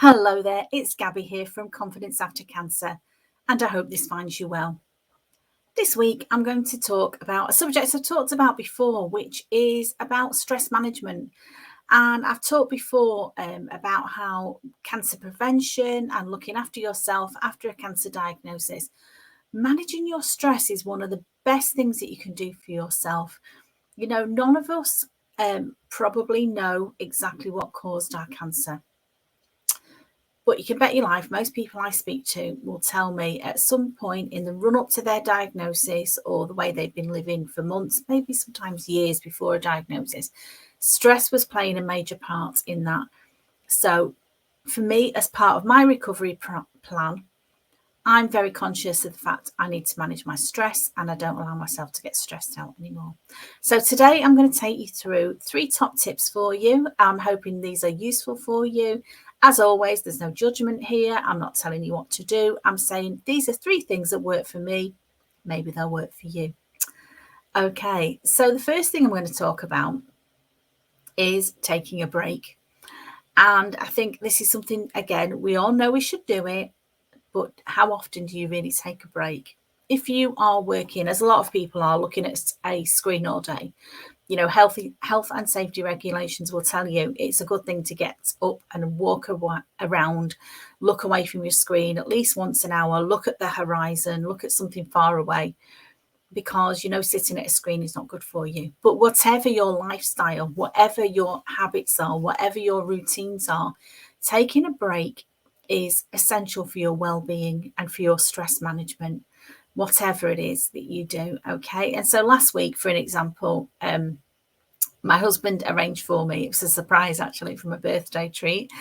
Hello there, it's Gabby here from Confidence After Cancer, and I hope this finds you well. This week, I'm going to talk about a subject I've talked about before, which is about stress management. And I've talked before about how cancer prevention and looking after yourself after a cancer diagnosis, managing your stress is one of the best things that you can do for yourself. You know, none of us probably know exactly what caused our cancer. But you can bet your life, most people I speak to will tell me at some point in the run up to their diagnosis or the way they've been living for months, maybe sometimes years before a diagnosis, stress was playing a major part in that. So, for me, as part of my recovery plan, I'm very conscious of the fact I need to manage my stress and I don't allow myself to get stressed out anymore. So, today I'm going to take you through 3 top tips for you. I'm hoping these are useful for you. As always, there's no judgment here. I'm not telling you what to do. I'm saying these are 3 things that work for me. Maybe they'll work for you. Okay, so the first thing I'm going to talk about is taking a break. And I think this is something, again, we all know we should do it, but how often do you really take a break? If you are working, as a lot of people are, looking at a screen all day, you know, health and safety regulations will tell you it's a good thing to get up and walk around, look away from your screen at least once an hour, look at the horizon, look at something far away, because you know sitting at a screen is not good for you. But whatever your lifestyle, whatever your habits are, whatever your routines are, taking a break is essential for your well-being and for your stress management, whatever it is that you do. Okay, and so last week, for an example, my husband arranged for me, it was a surprise actually, from a birthday treat,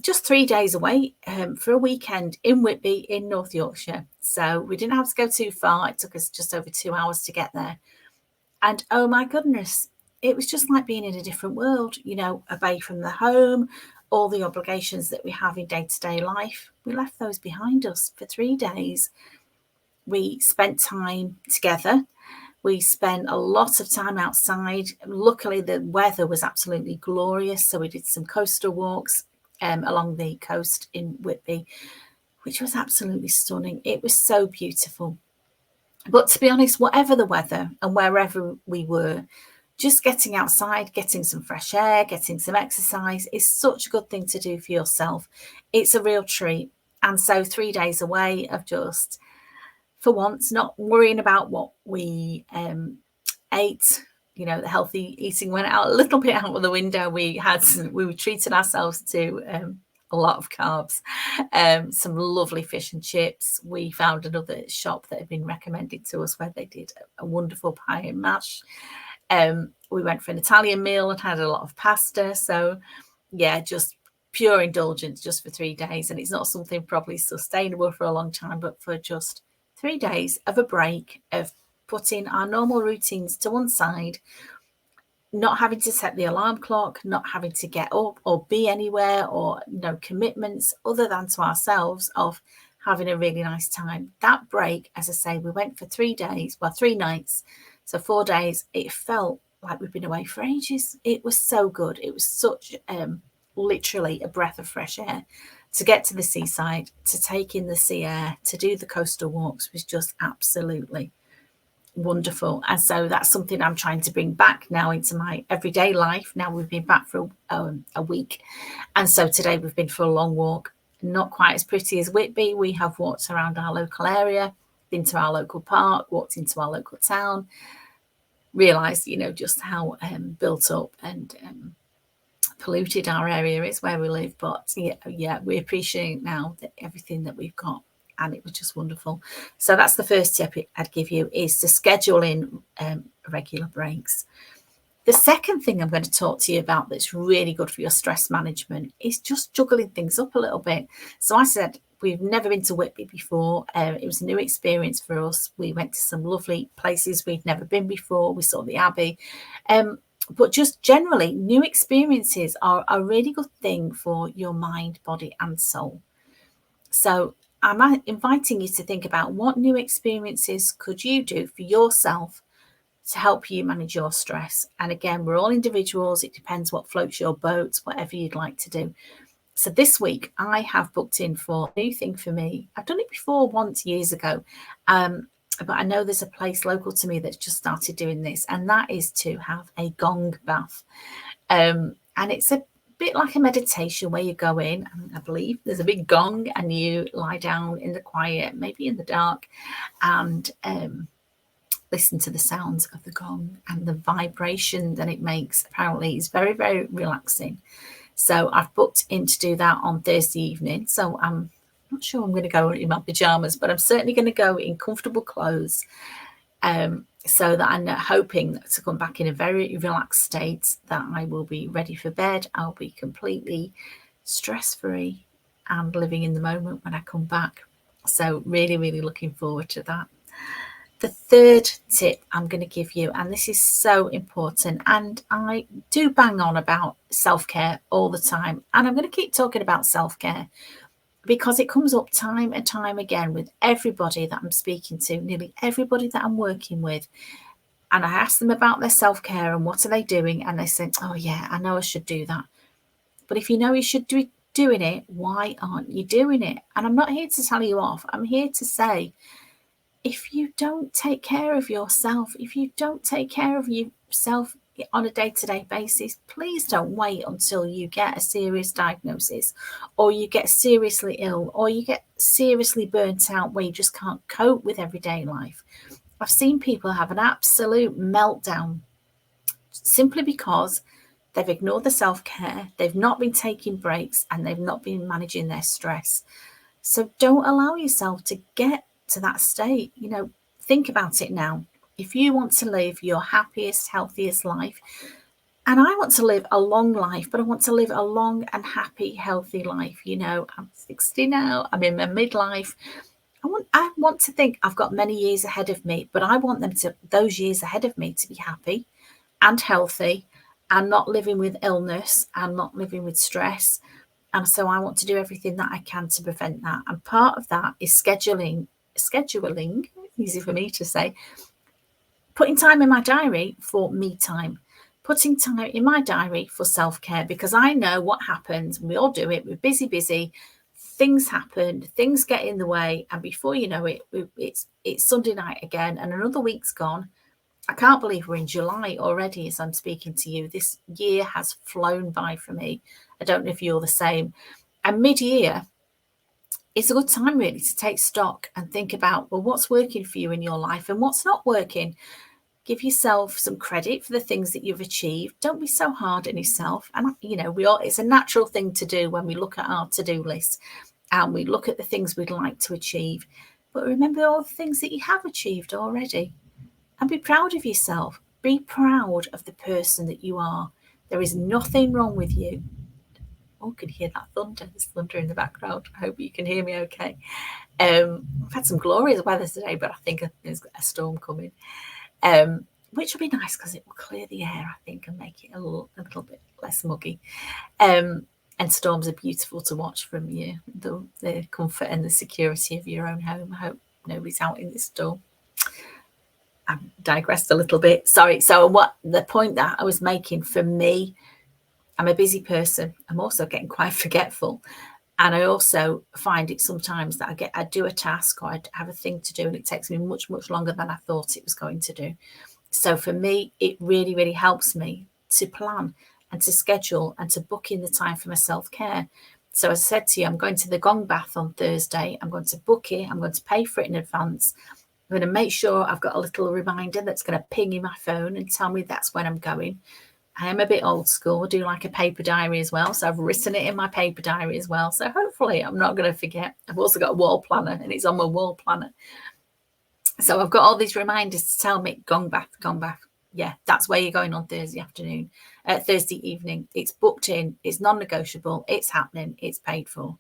just 3 days away for a weekend in Whitby in North Yorkshire. So we didn't have to go too far. It took us just over 2 hours to get there. And oh my goodness, it was just like being in a different world, you know, away from the home, all the obligations that we have in day-to-day life. We left those behind us for 3 days. We spent time together. We spent a lot of time outside. Luckily, the weather was absolutely glorious. So we did some coastal walks along the coast in Whitby, which was absolutely stunning. It was so beautiful. But to be honest, whatever the weather and wherever we were, just getting outside, getting some fresh air, getting some exercise is such a good thing to do for yourself. It's a real treat. And so 3 days away of just, for once, not worrying about what we ate. You know, the healthy eating went out a little bit out of the window. We treated ourselves to a lot of carbs, some lovely fish and chips. We found another shop that had been recommended to us where they did a wonderful pie and mash. We went for an Italian meal and had a lot of pasta. So yeah, just pure indulgence just for 3 days. And it's not something probably sustainable for a long time, but for just 3 days of a break, of putting our normal routines to one side, not having to set the alarm clock, not having to get up or be anywhere, or no commitments other than to ourselves, of having a really nice time. That break, as I say, we went for 3 days, well, 3 nights, so 4 days. It felt like we've been away for ages. It was so good. It was such literally a breath of fresh air. To get to the seaside, to take in the sea air, to do the coastal walks was just absolutely wonderful. And so that's something I'm trying to bring back now into my everyday life. Now we've been back for a week. And so today we've been for a long walk. Not quite as pretty as Whitby. We have walked around our local area, been to our local park, walked into our local town, realised, you know, just how built up and polluted our area is where we live. But yeah, we appreciate now that everything that we've got, and it was just wonderful. So that's the first tip I'd give you, is to schedule in regular breaks. The second thing I'm going to talk to you about that's really good for your stress management is just juggling things up a little bit. So I said we've never been to Whitby before. It was a new experience for us. We went to some lovely places we'd never been before. We saw the Abbey. But just generally, new experiences are a really good thing for your mind, body, and soul. So I'm inviting you to think about what new experiences could you do for yourself to help you manage your stress. And again, we're all individuals. It depends what floats your boat, whatever you'd like to do. So this week I have booked in for a new thing for me. I've done it before once years ago, but I know there's a place local to me that's just started doing this, and that is to have a gong bath. And it's a bit like a meditation where you go in, I believe there's a big gong, and you lie down in the quiet, maybe in the dark, and listen to the sounds of the gong and the vibration that it makes. Apparently it's very, very relaxing. So I've booked in to do that on Thursday evening. So I'm not sure I'm going to go in my pajamas, but I'm certainly going to go in comfortable clothes, so that I'm hoping to come back in a very relaxed state, that I will be ready for bed. I'll be completely stress-free and living in the moment when I come back. So really, really looking forward to that. The third tip I'm going to give you, and this is so important, and I do bang on about self-care all the time, and I'm going to keep talking about self-care because it comes up time and time again with everybody that I'm speaking to, nearly everybody that I'm working with. And I ask them about their self-care and what are they doing, and they say, oh yeah, I know I should do that. But if you know you should be doing it, why aren't you doing it? And I'm not here to tell you off. I'm here to say, if you don't take care of yourself, if you don't take care of yourself on a day-to-day basis, please don't wait until you get a serious diagnosis, or you get seriously ill, or you get seriously burnt out where you just can't cope with everyday life. I've seen people have an absolute meltdown simply because they've ignored the self-care, they've not been taking breaks, and they've not been managing their stress. So don't allow yourself to get to that state. Think about it now. If you want to live your happiest, healthiest life, and I want to live a long life, but I want to live a long and happy, healthy life. I'm 60 now, I'm in my midlife. I want to think I've got many years ahead of me, but I want those years ahead of me to be happy and healthy and not living with illness and not living with stress. And so I want to do everything that I can to prevent that. And part of that is scheduling, easy for me to say, putting time in my diary for me time, putting time in my diary for self-care, because I know what happens. We all do it. We're busy. Things happen, things get in the way. And before you know it, it's Sunday night again and another week's gone. I can't believe we're in July already as I'm speaking to you. This year has flown by for me. I don't know if you're the same. And mid-year, it's a good time really to take stock and think about, well, what's working for you in your life and what's not working. Give yourself some credit for the things that you've achieved. Don't be so hard on yourself. And, it's a natural thing to do when we look at our to-do list and we look at the things we'd like to achieve. But remember all the things that you have achieved already. And be proud of yourself. Be proud of the person that you are. There is nothing wrong with you. Oh, I can hear that thunder. There's thunder in the background. I hope you can hear me okay. I've had some glorious weather today, but I think there's a storm coming, which will be nice because it will clear the air, I think, and make it a little bit less muggy. And storms are beautiful to watch from the comfort and the security of your own home. I hope nobody's out in this storm. I digressed a little bit. Sorry. So what the point that I was making, for me, I'm a busy person. I'm also getting quite forgetful. And I also find it sometimes that I do a task or I have a thing to do and it takes me much, much longer than I thought it was going to do. So for me, it really, really helps me to plan and to schedule and to book in the time for my self-care. So as I said to you, I'm going to the gong bath on Thursday. I'm going to book it. I'm going to pay for it in advance. I'm going to make sure I've got a little reminder that's going to ping in my phone and tell me that's when I'm going. I am a bit old school. I do like a paper diary as well. So I've written it in my paper diary as well. So hopefully I'm not going to forget. I've also got a wall planner and it's on my wall planner. So I've got all these reminders to tell me, gong bath. Yeah, that's where you're going on Thursday evening. It's booked in. It's non-negotiable. It's happening. It's paid for.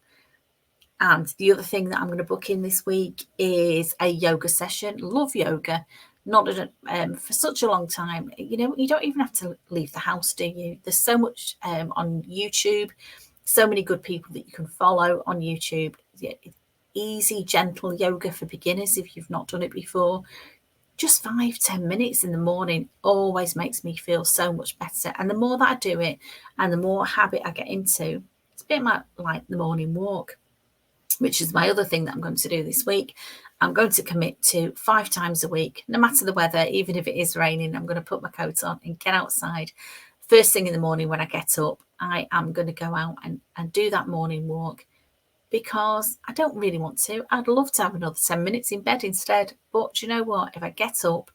And the other thing that I'm going to book in this week is a yoga session. Love yoga. Not for such a long time. You don't even have to leave the house, do you? There's so much on YouTube. So many good people that you can follow on YouTube. Easy, gentle yoga for beginners if you've not done it before. Just 5-10 minutes in the morning always makes me feel so much better. And the more that I do it and the more habit I get into, it's a bit like the morning walk, which is my other thing that I'm going to do this week. I'm going to commit to 5 times a week, no matter the weather, even if it is raining. I'm going to put my coat on and get outside. First thing in the morning when I get up, I am going to go out and do that morning walk, because I don't really want to. I'd love to have another 10 minutes in bed instead. But you know what? If I get up,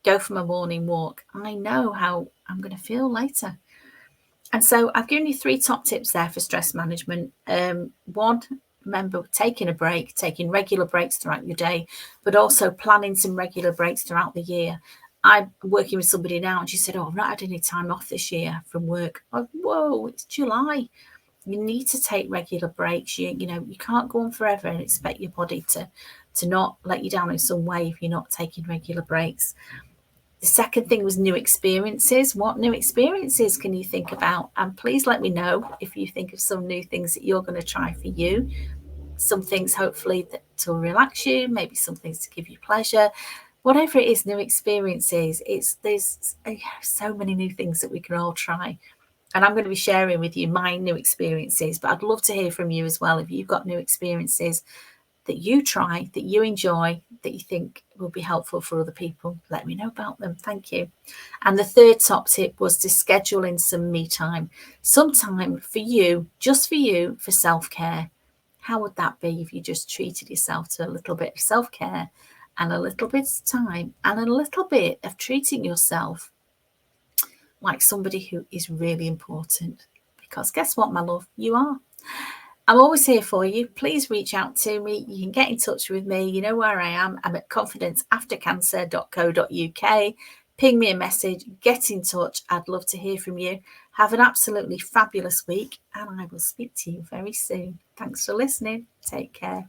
go for my morning walk, I know how I'm going to feel later. And so I've given you 3 top tips there for stress management. One, remember taking a break, taking regular breaks throughout your day, but also planning some regular breaks throughout the year. I'm working with somebody now and she said, I've not had any time off this year from work. Whoa, it's July. You need to take regular breaks. You can't go on forever and expect your body to not let you down in some way if you're not taking regular breaks. The second thing was new experiences. What new experiences can you think about? And please let me know if you think of some new things that you're going to try for you. Some things hopefully to relax you, maybe some things to give you pleasure. Whatever it is, new experiences. There's so many new things that we can all try. And I'm going to be sharing with you my new experiences, but I'd love to hear from you as well. If you've got new experiences that you try, that you enjoy, that you think will be helpful for other people, let me know about them. Thank you. And the third top tip was to schedule in some me time, some time for you, just for you, for self-care. How would that be if you just treated yourself to a little bit of self-care and a little bit of time and a little bit of treating yourself like somebody who is really important? Because guess what, my love? You are. I'm always here for you. Please reach out to me. You can get in touch with me. You know where I am. I'm at confidenceaftercancer.co.uk. Ping me a message. Get in touch. I'd love to hear from you. Have an absolutely fabulous week, and I will speak to you very soon. Thanks for listening. Take care.